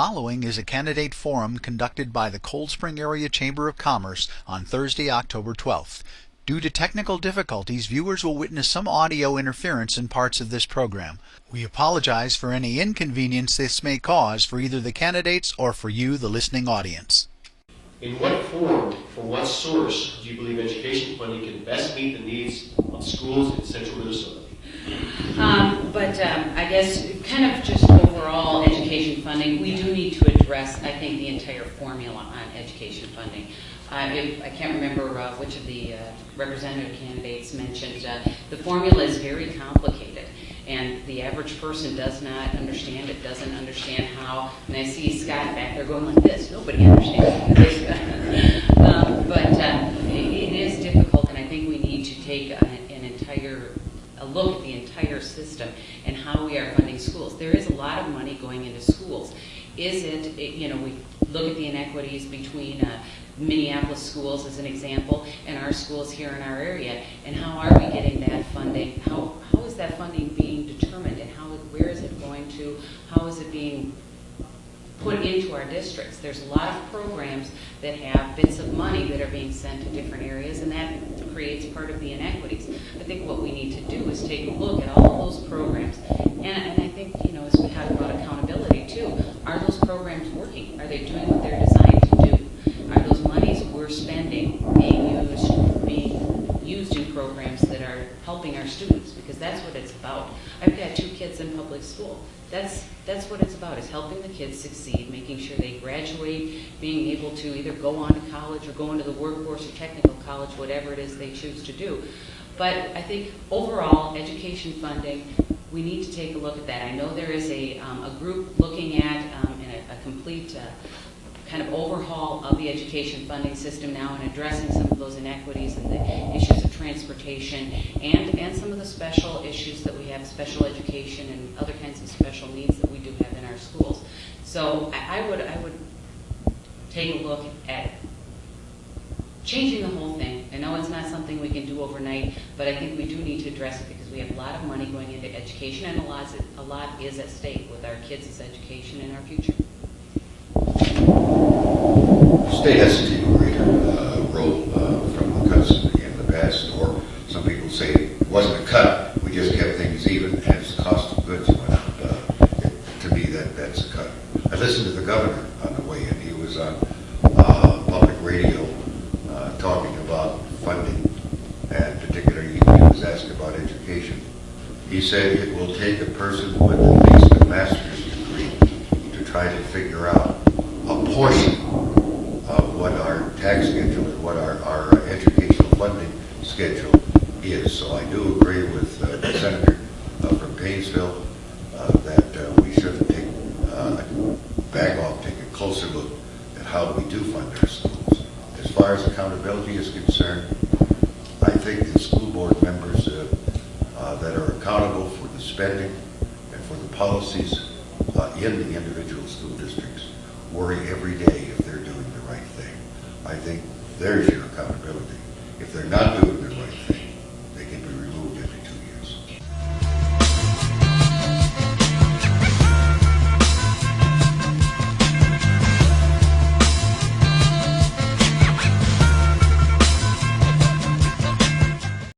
following is a candidate forum conducted by the Cold Spring Area Chamber of Commerce on Thursday, October 12th. Due to technical difficulties, viewers will witness some audio interference in parts of this program. We apologize for any inconvenience this may cause for either the candidates or for you, the listening audience. In what form, from what source, do you believe education funding can best meet the needs of schools in central Minnesota? I guess kind of just overall education funding, we do need to address, I think, the entire formula on education funding. I can't remember which of the representative candidates mentioned, the formula is very complicated and the average person does not understand it, doesn't understand how, and I see Scott back there going like this, nobody understands this. It is difficult, and I think we need to take a look at the entire system and how we are funding schools. There is a lot of money going into schools. Is it, we look at the inequities between Minneapolis schools as an example and our schools here in our area, and how are we getting that funding? How is that funding being determined, and where is it going to, how is it being put into our districts? There's a lot of programs that have bits of money that are being sent to different areas, and that creates part of the inequities. I think what we need to do is take a look at all of those programs, and I think, as we talk about accountability too, are those programs working? Are they doing what they're designed to do? Are those monies we're spending being used in programs that are helping our students? Because that's what it's about. I've got 2 kids in public school. That's what it's about, is helping the kids succeed, making sure they graduate, being able to either go on to college or go into the workforce or technical college, whatever it is they choose to do. But I think overall, education funding, we need to take a look at that. I know there is a group looking at a complete kind of overhaul of the education funding system now and addressing some of those inequities and the issues of transportation and some of the special issues that we have, special education and other kinds of special needs that we do have in our schools. So I would take a look at changing the whole thing. I know it's not something we can do overnight, but I think we do need to address it because we have a lot of money going into education, and a lot is at stake with our kids' education and our future. The state has to take a greater role from the cuts in the past, or some people say it wasn't a cut, we just kept things even as the cost of goods went up. To me, that's a cut. I listened to the governor on the way in. He was on public radio talking about funding, and particularly he was asked about education. He said it will take a person with at least a master's degree to try to figure out a portion of what our tax schedule and what our educational funding schedule is. So I do agree with the senator from Painesville that we should take take a closer look at how we do fund our schools. As far as accountability is concerned, I think the school board members that are accountable for the spending and for the policies in the individual school districts worry every day if they're doing the right thing. I think there's your accountability. If they're not doing the right thing,